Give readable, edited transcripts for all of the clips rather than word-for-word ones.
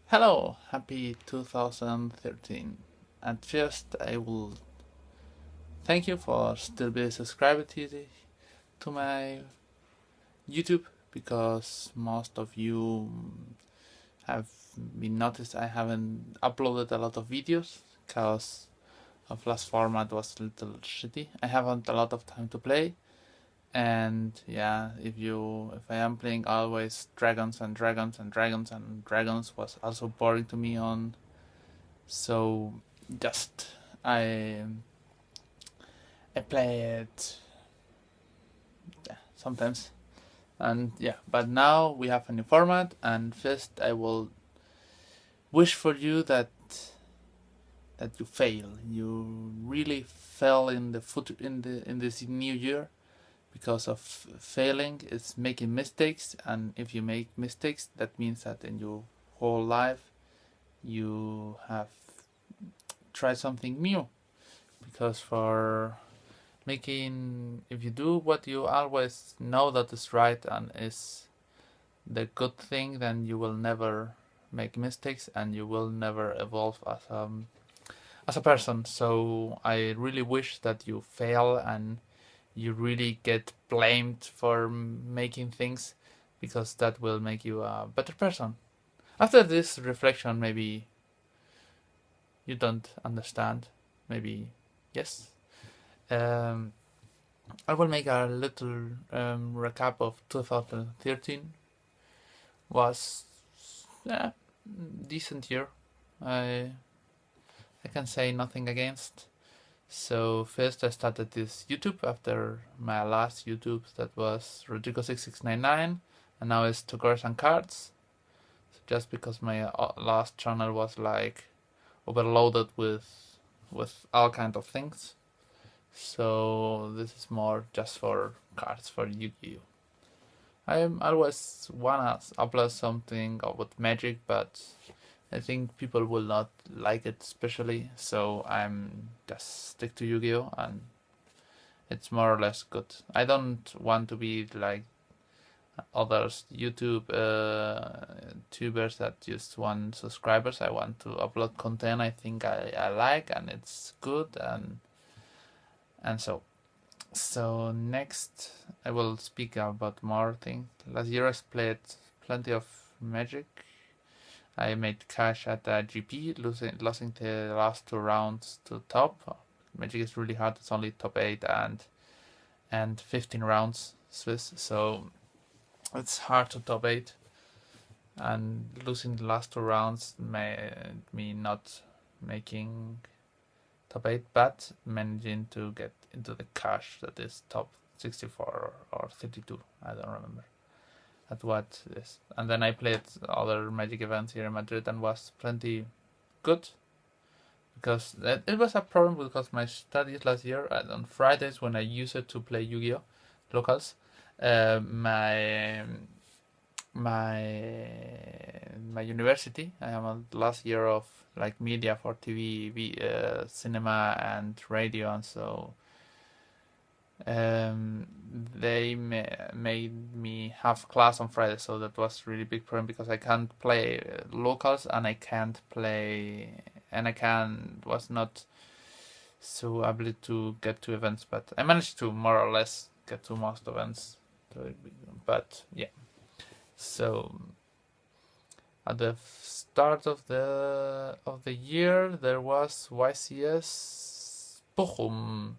Hello, happy 2013. At first, I will thank you for still being subscribed to my YouTube, because most of you have been noticed I haven't uploaded a lot of videos because of last format was a little shitty. I haven't a lot of time to play, and yeah, if I am playing always dragons and dragons and dragons and dragons was also boring to me on. So just I I play it, yeah, sometimes, and yeah. But now we have a new format, and first I will wish for you that you fail. You really fail in the in this new year, because of failing is making mistakes, and if you make mistakes, that means that in your whole life you have tried something new. Because for making, if you do what you always know that is right and is the good thing, then you will never make mistakes and you will never evolve as a person. So I really wish that you fail and you really get blamed for making things, because that will make you a better person. After this reflection, maybe you don't understand, maybe yes. um, I will make a little recap of 2013. Was decent year. I I can say nothing against. So first I started this YouTube after my last YouTube that was Rodrigo6699, and now it's Togors and Cards. So just because my last channel was like overloaded with all kind of things. So this is more just for cards for Yu-Gi-Oh! I always wanna upload something about Magic, but I think people will not like it especially, so I'm just stick to Yu-Gi-Oh! And it's more or less good. I don't want to be like others YouTube tubers that just want subscribers. I want to upload content I think I like and it's good, and so next I will speak about more things. Last year I played plenty of Magic. I made cash at the GP, losing the last 2 rounds to top. Magic is really hard. It's only top 8 and 15 rounds Swiss, so it's hard to top 8. And losing the last 2 rounds made me not making top 8, but managing to get into the cash that is top 64 or 32. I don't remember at what is. And then I played other Magic events here in Madrid and was plenty good, because it was a problem because my studies last year, and on Fridays when I used it to play Yu-Gi-Oh! Locals, my university, I am on last year of like media for TV, cinema and radio, and so they made me have class on Friday, so that was really big problem because I can't play locals and I was not so able to get to events, but I managed to more or less get to most events. But yeah, so at the start of the year there was YCS Bochum,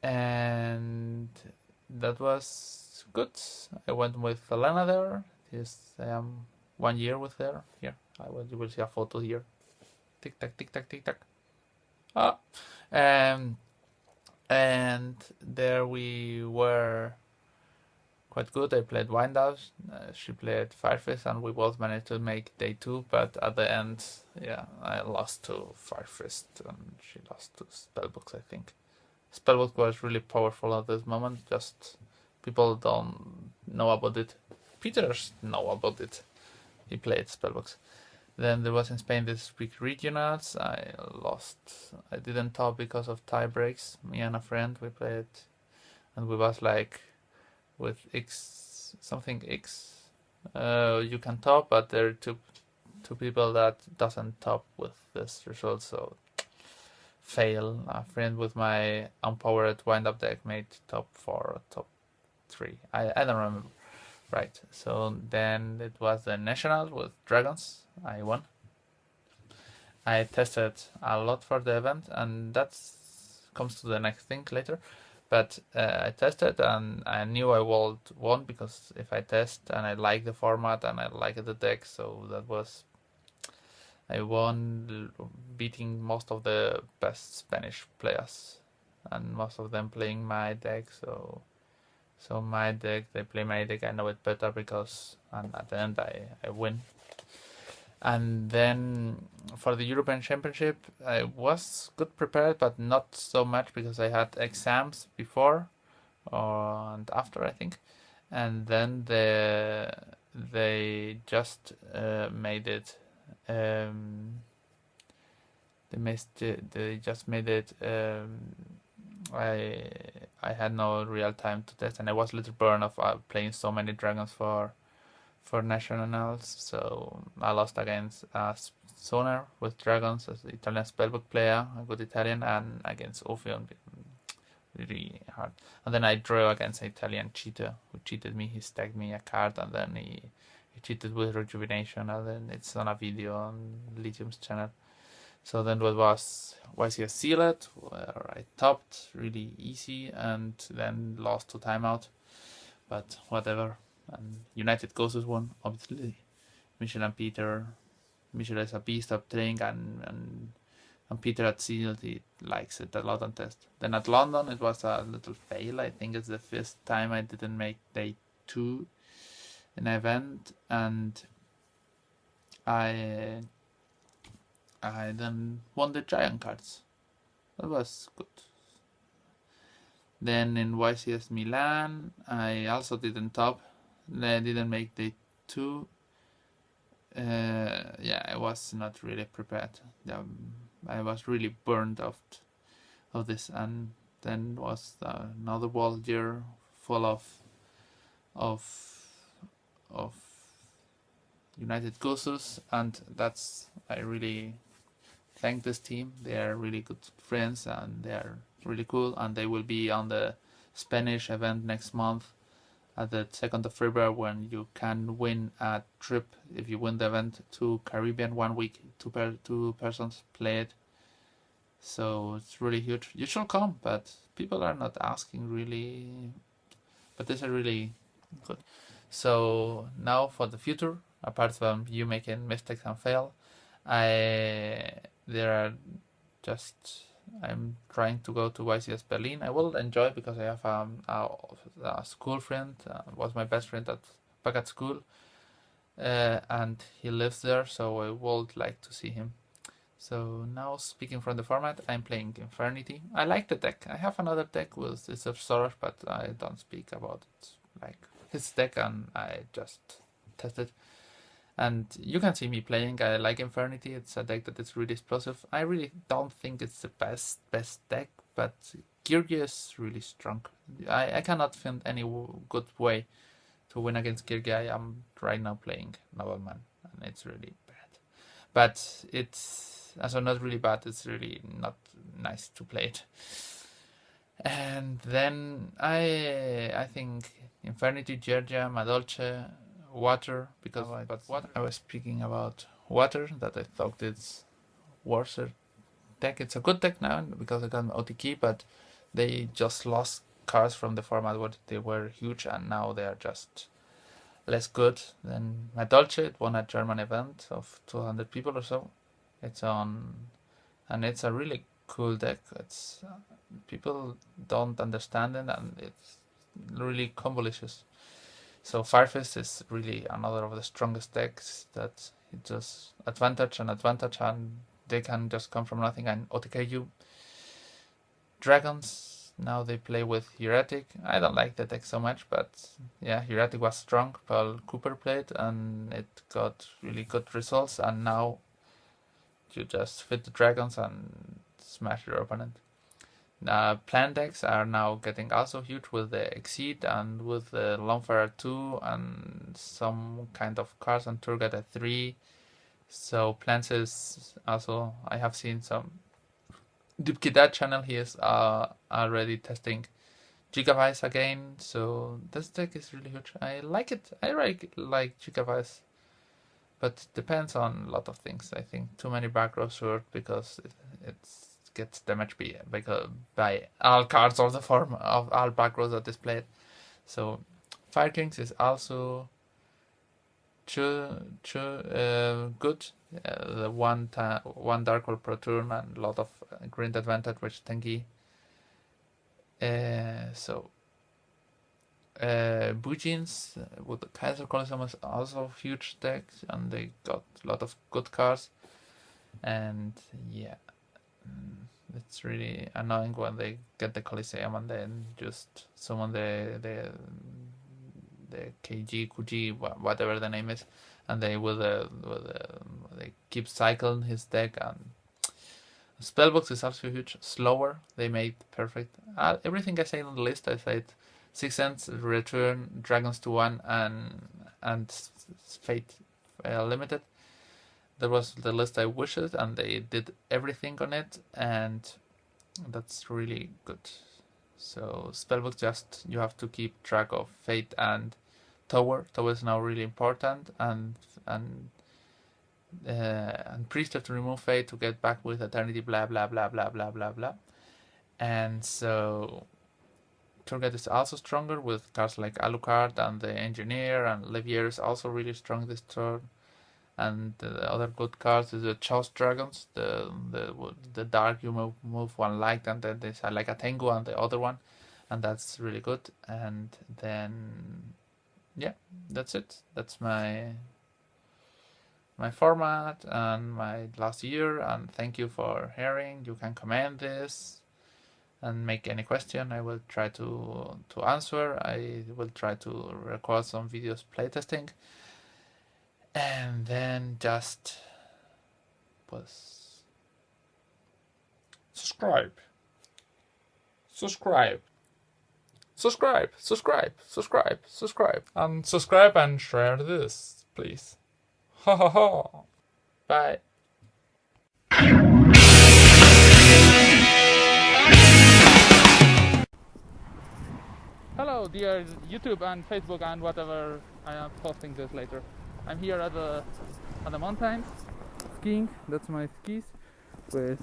and that was good. I went with Elena there. I am 1 year with her. Here, you will see a photo here. Tick tack, tick tack, tick tack. And there we were quite good. I played Windows, she played Firefist, and we both managed to make day 2, but at the end, yeah, I lost to Firefist and she lost to Spellbooks, I think. Spellbook was really powerful at this moment, just people don't know about it. Peters know about it. He played Spellbooks. Then there was in Spain this week regionals. I lost. I didn't top because of tie breaks. Me and a friend, we played, and we was like with X something X. You can top, but there are two people that doesn't top with this result, so fail. A friend with my unpowered wind-up deck made top 4 or top 3. I don't remember. Right, so then it was the national with dragons. I won. I tested a lot for the event, and that comes to the next thing later. But I tested, and I knew I would won because if I test and I like the format and I like the deck, so that was I won, beating most of the best Spanish players, and most of them playing my deck. So my deck, they play my deck. I know it better because, and at the end I win. And then for the European Championship, I was good prepared, but not so much because I had exams before and after, I think. And then they just made it. They just made it. I had no real time to test, and I was a little burned of playing so many dragons for nationals, so I lost against Sonar with dragons as the Italian spellbook player, a good Italian, and against Ophion, really hard. And then I drew against an Italian cheater who cheated me. He stacked me a card, and then he cheated with rejuvenation, and then it's on a video on Lithium's channel. So then what was YCS Sealed, where I topped really easy and then lost to timeout, but whatever. And United Ghosts won, obviously. Michel and Peter. Michel is a beast of playing, and Peter at Sealed, he likes it a lot on test. Then at London, it was a little fail. I think it's the first time I didn't make day 2 in an event, and I then won the giant cards. That was good. Then in YCS Milan, I also didn't top. I didn't make day 2. Yeah, I was not really prepared. I was really burned out of this, and then was another world year full of United Ghosts, and that's I really thank this team. They are really good friends, and they are really cool, and they will be on the Spanish event next month at the 2nd of February, when you can win a trip if you win the event to Caribbean 1 week. Two persons play it, so it's really huge. You should come, but people are not asking really, but this is really good. So now for the future, apart from you making mistakes and fail, I'm trying to go to YCS Berlin. I will enjoy because I have a school friend, was my best friend back at school, and he lives there, so I would like to see him. So now, speaking from the format, I'm playing Infernity. I like the deck. I have another deck with this of Soros, but I don't speak about it. Like his deck, and I just tested. And you can see me playing. I like Infernity. It's a deck that is really explosive. I really don't think it's the best deck, but Kyrgyz is really strong. I cannot find any good way to win against Kyrgyz. I am right now playing Nobleman, and it's really bad. But it's also not really bad. It's really not nice to play it. And then I think Infernity, Georgia, Madolche, water, because I was speaking about water, that I thought it's worse deck. It's a good deck now because I got OTK, but they just lost cards from the format where they were huge, and now they are just less good. Then Madolche, it won a German event of 200 people or so. It's on, and it's a really cool deck. It's people don't understand it, and it's really convolutions. So Firefist is really another of the strongest decks that it just advantage, and they can just come from nothing and OTK you. Dragons, now they play with Heretic. I don't like the deck so much, but yeah, Heretic was strong. Paul Cooper played, and it got really good results, and now you just fit the dragons and smash your opponent. Plant decks are now getting also huge with the Exceed and with the Lonefarer 2 and some kind of cards on Turgat 3. So plants is also, I have seen some Dupkidat channel, he is already testing Gigavice again, so this deck is really huge. I like it. I like Gigavice, but it depends on a lot of things. I think too many back rows hurt because it gets damaged by all cards of the form of all back rows that is played. So Fire Kings is also good. The one Dark Hole per turn and a lot of green advantage with Tengi. Bujins with the Kaiser Coliseum is also a huge deck, and they got a lot of good cards. And yeah, it's really annoying when they get the Coliseum and then just summon the KG, Kuji, whatever the name is, and they they keep cycling his deck. And Spellbox is also huge. Slower, they made perfect. Everything I said on the list, I said 6 cents, return, Dragons to 1, and Fate Limited. That was the list I wished, and they did everything on it, and that's really good. So Spellbook, just you have to keep track of Fate and Tower. Tower is now really important, and Priest have to remove Fate to get back with Eternity, blah blah blah blah blah blah blah. And so Turgat is also stronger with cards like Alucard and the Engineer, and Levier is also really strong this turn. And the other good cards is the Chaos Dragons, the dark you move one light, and then there's like a Tengu on the other one, and that's really good. And then yeah, that's it. That's my format and my last year, and thank you for hearing. You can comment this and make any question. I will try to answer. I will try to record some videos playtesting, and then just subscribe, and subscribe and share this, please. Ha ha ha. Bye. Hello, dear YouTube and Facebook and whatever. I am posting this later. I'm here at the mountains skiing. That's my skis with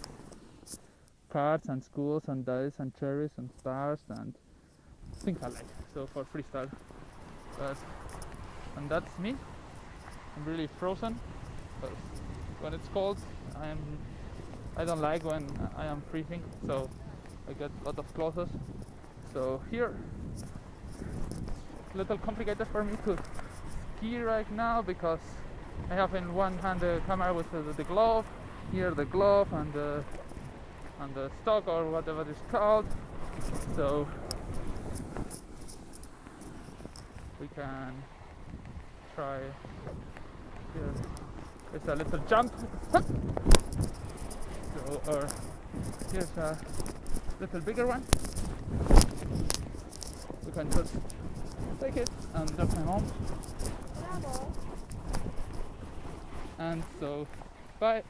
cards and schools and dice and cherries and stars and things I like. So for freestyle, and that's me. I'm really frozen because when it's cold, I don't like when I am freezing, so I get a lot of clothes. So here, it's a little complicated for me to ski right now because I have in one hand the camera with the glove, here the glove and the stock or whatever it's called. So we can try. Here. It's a little jump. So, or here's a little bigger one. We can just take it and drop my mom. And so, bye.